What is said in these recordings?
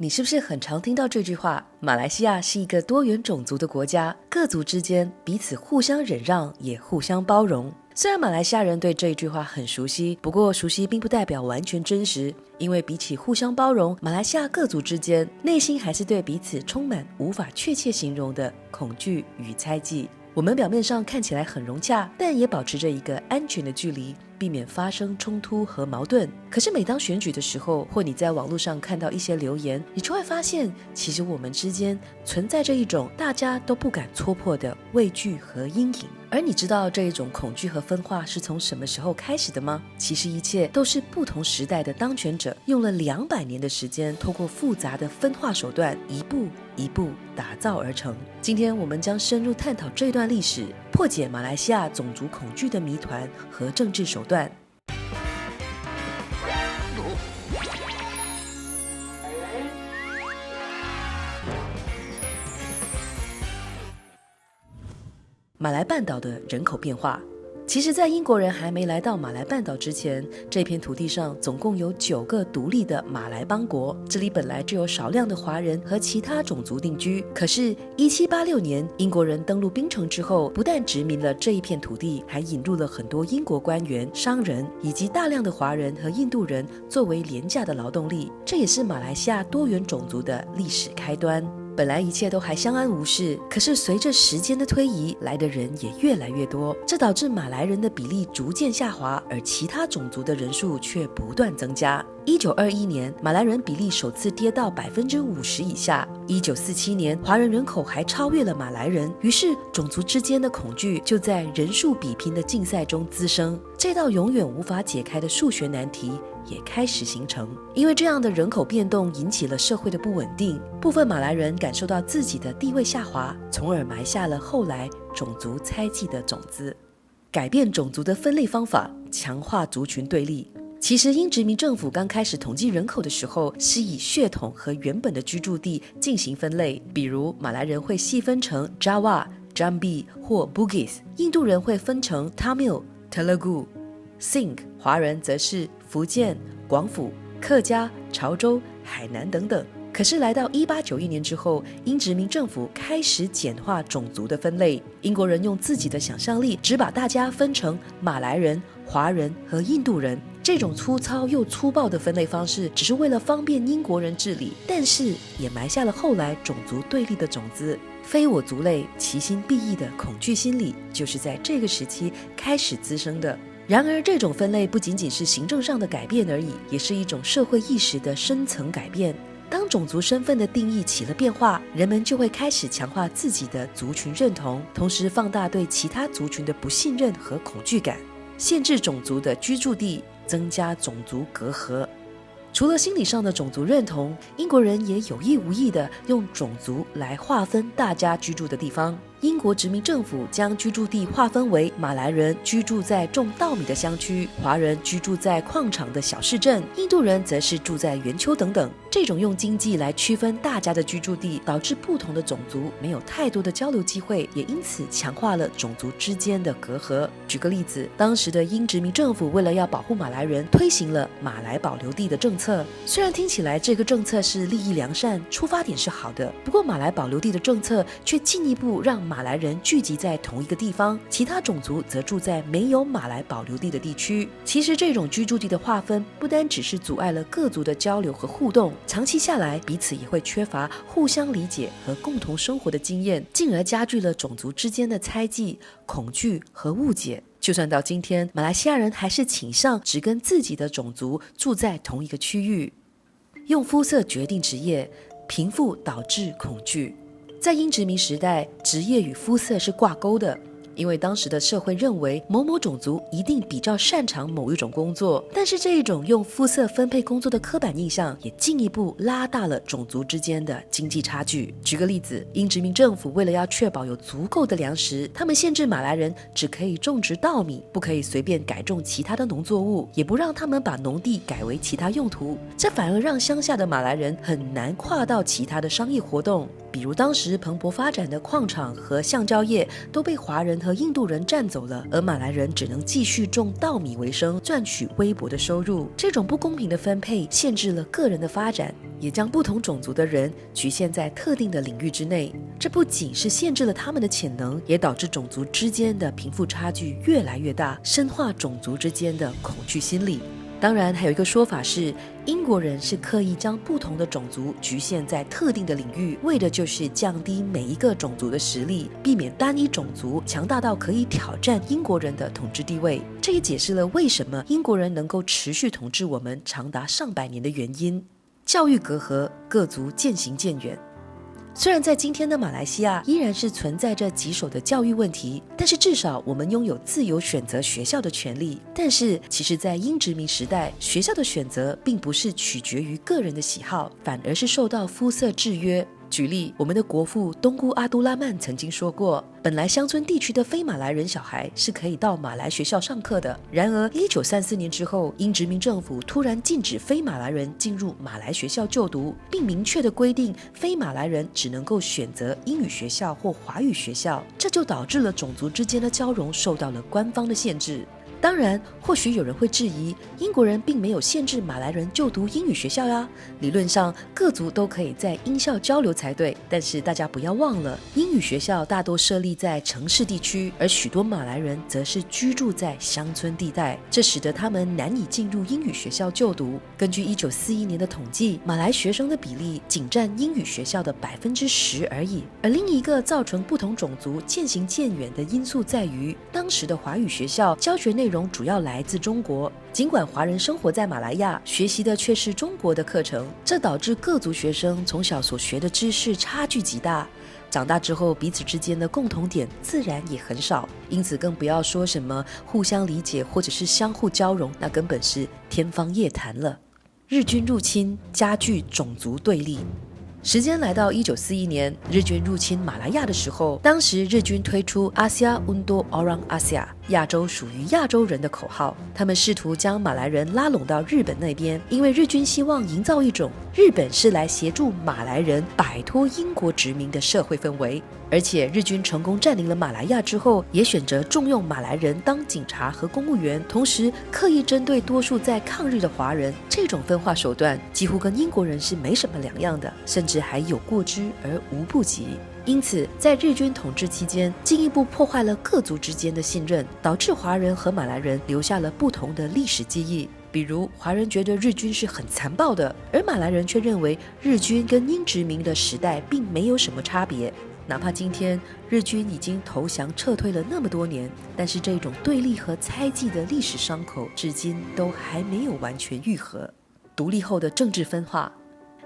你是不是很常听到这句话？马来西亚是一个多元种族的国家，各族之间彼此互相忍让，也互相包容。虽然马来西亚人对这一句话很熟悉，不过熟悉并不代表完全真实，因为比起互相包容，马来西亚各族之间内心还是对彼此充满无法确切形容的恐惧与猜忌。我们表面上看起来很融洽，但也保持着一个安全的距离，避免发生冲突和矛盾。可是每当选举的时候，或你在网络上看到一些留言，你就会发现，其实我们之间存在着一种大家都不敢戳破的畏惧和阴影。而你知道这一种恐惧和分化是从什么时候开始的吗？其实一切都是不同时代的当权者用了200年的时间，透过复杂的分化手段，一步一步打造而成。今天我们将深入探讨这段历史，破解马来西亚种族恐惧的谜团和政治手段。马来半岛的人口变化。其实在英国人还没来到马来半岛之前，这片土地上总共有9个独立的马来邦国，这里本来就有少量的华人和其他种族定居。可是1786年英国人登陆槟城之后，不但殖民了这一片土地，还引入了很多英国官员、商人以及大量的华人和印度人作为廉价的劳动力，这也是马来西亚多元种族的历史开端。本来一切都还相安无事，可是随着时间的推移，来的人也越来越多，这导致马来人的比例逐渐下滑，而其他种族的人数却不断增加。1921年，马来人比例首次跌到50%以下。1947年，华人人口还超越了马来人，于是种族之间的恐惧就在人数比拼的竞赛中滋生。这道永远无法解开的数学难题也开始形成。因为这样的人口变动引起了社会的不稳定，部分马来人感受到自己的地位下滑，从而埋下了后来种族猜忌的种子。改变种族的分类方法，强化族群对立。其实英殖民政府刚开始统计人口的时候，是以血统和原本的居住地进行分类，比如马来人会细分成 Java、Jambi 或 Bugis， 印度人会分成 Tamil、Telugu、Singh， 华人则是福建、广府、客家、潮州、海南等等。可是来到1891年之后，英殖民政府开始简化种族的分类，英国人用自己的想象力，只把大家分成马来人、华人和印度人。这种粗糙又粗暴的分类方式，只是为了方便英国人治理，但是也埋下了后来种族对立的种子。非我族类，其心必异的恐惧心理，就是在这个时期开始滋生的。然而，这种分类不仅仅是行政上的改变而已，也是一种社会意识的深层改变。当种族身份的定义起了变化，人们就会开始强化自己的族群认同，同时放大对其他族群的不信任和恐惧感，限制种族的居住地，增加种族隔阂。除了心理上的种族认同，英国人也有意无意地用种族来划分大家居住的地方。英国殖民政府将居住地划分为马来人居住在种稻米的乡区，华人居住在矿场的小市镇，印度人则是住在圆丘等等。这种用经济来区分大家的居住地，导致不同的种族没有太多的交流机会，也因此强化了种族之间的隔阂。举个例子，当时的英殖民政府为了要保护马来人，推行了马来保留地的政策。虽然听起来这个政策是利益良善，出发点是好的，不过马来保留地的政策却进一步让马来人聚集在同一个地方，其他种族则住在没有马来保留地的地区。其实这种居住地的划分不单只是阻碍了各族的交流和互动，长期下来彼此也会缺乏互相理解和共同生活的经验，进而加剧了种族之间的猜忌、恐惧和误解。就算到今天，马来西亚人还是倾向只跟自己的种族住在同一个区域。用肤色决定职业，贫富导致恐惧。在英殖民时代，职业与肤色是挂钩的，因为当时的社会认为某某种族一定比较擅长某一种工作，但是这一种用肤色分配工作的刻板印象也进一步拉大了种族之间的经济差距。举个例子，英殖民政府为了要确保有足够的粮食，他们限制马来人只可以种植稻米，不可以随便改种其他的农作物，也不让他们把农地改为其他用途，这反而让乡下的马来人很难跨到其他的商业活动。比如当时蓬勃发展的矿场和橡胶业都被华人和印度人占走了，而马来人只能继续种稻米为生，赚取微薄的收入。这种不公平的分配限制了个人的发展，也将不同种族的人局限在特定的领域之内。这不仅是限制了他们的潜能，也导致种族之间的贫富差距越来越大，深化种族之间的恐惧心理。当然，还有一个说法是，英国人是刻意将不同的种族局限在特定的领域，为的就是降低每一个种族的实力，避免单一种族强大到可以挑战英国人的统治地位。这也解释了为什么英国人能够持续统治我们长达上百年的原因。教育隔阂，各族渐行渐远。虽然在今天的马来西亚依然是存在着棘手的教育问题，但是至少我们拥有自由选择学校的权利。但是其实在英殖民时代，学校的选择并不是取决于个人的喜好，反而是受到肤色制约。举例，我们的国父东姑阿都拉曼曾经说过，本来乡村地区的非马来人小孩是可以到马来学校上课的，然而1934年之后，英殖民政府突然禁止非马来人进入马来学校就读，并明确的规定非马来人只能够选择英语学校或华语学校，这就导致了种族之间的交融受到了官方的限制。当然，或许有人会质疑，英国人并没有限制马来人就读英语学校呀。理论上，各族都可以在英校交流才对。但是大家不要忘了，英语学校大多设立在城市地区，而许多马来人则是居住在乡村地带，这使得他们难以进入英语学校就读。根据1941年的统计，马来学生的比例仅占英语学校的10%而已。而另一个造成不同种族渐行渐远的因素在于，当时的华语学校教学内容主要来自中国，尽管华人生活在马来亚，学习的却是中国的课程，这导致各族学生从小所学的知识差距极大，长大之后彼此之间的共同点自然也很少，因此更不要说什么互相理解或者是相互交融，那根本是天方夜谭了。日军入侵加剧种族对立。时间来到1941年，日军入侵马来亚的时候，当时日军推出 Asia Untuk Orang Asia， 亚洲属于亚洲人的口号，他们试图将马来人拉拢到日本那边，因为日军希望营造一种日本是来协助马来人摆脱英国殖民的社会氛围。而且日军成功占领了马来亚之后，也选择重用马来人当警察和公务员，同时刻意针对多数在抗日的华人，这种分化手段几乎跟英国人是没什么两样的，甚至还有过之而无不及。因此在日军统治期间，进一步破坏了各族之间的信任，导致华人和马来人留下了不同的历史记忆。比如华人觉得日军是很残暴的，而马来人却认为日军跟英殖民的时代并没有什么差别。哪怕今天日军已经投降撤退了那么多年，但是这种对立和猜忌的历史伤口至今都还没有完全愈合。独立后的政治分化，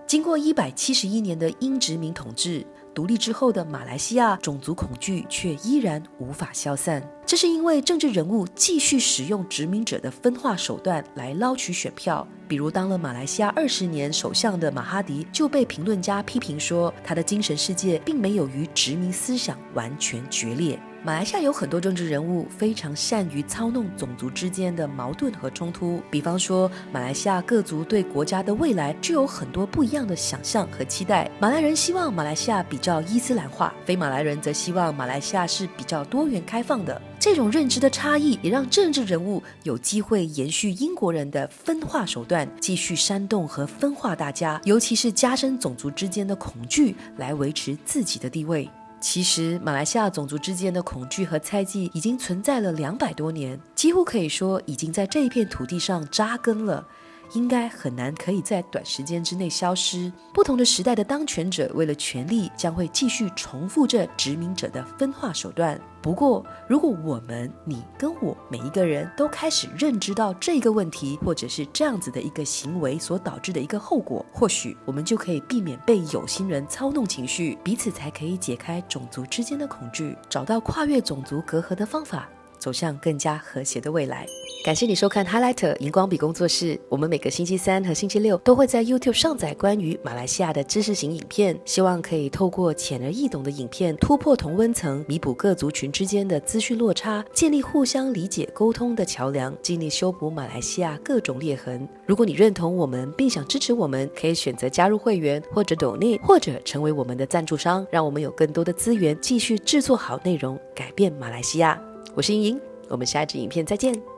经过171年的英殖民统治，独立之后的马来西亚种族恐惧却依然无法消散，这是因为政治人物继续使用殖民者的分化手段来捞取选票。比如当了马来西亚20年首相的马哈迪就被评论家批评说，他的精神世界并没有与殖民思想完全决裂。马来西亚有很多政治人物非常善于操弄种族之间的矛盾和冲突，比方说马来西亚各族对国家的未来就有很多不一样的想象和期待。马来人希望马来西亚比较伊斯兰化，非马来人则希望马来西亚是比较多元开放的。这种认知的差异也让政治人物有机会延续英国人的分化手段，继续煽动和分化大家，尤其是加深种族之间的恐惧，来维持自己的地位。其实马来西亚种族之间的恐惧和猜忌已经存在了200多年，几乎可以说已经在这一片土地上扎根了，应该很难可以在短时间之内消失。不同的时代的当权者为了权力，将会继续重复着殖民者的分化手段。不过如果我们你跟我每一个人都开始认知到这个问题，或者是这样子的一个行为所导致的一个后果，或许我们就可以避免被有心人操弄情绪，彼此才可以解开种族之间的恐惧，找到跨越种族隔阂的方法，走向更加和谐的未来。感谢你收看 Highlighter 荧光笔工作室，我们每个星期三和星期六都会在 YouTube 上载关于马来西亚的知识型影片，希望可以透过浅而易懂的影片突破同温层，弥补各族群之间的资讯落差，建立互相理解沟通的桥梁，尽力修补马来西亚各种裂痕。如果你认同我们并想支持我们，可以选择加入会员或者 donate， 或者成为我们的赞助商，让我们有更多的资源继续制作好内容，改变马来西亚。我是莹莹，我们下一支影片再见。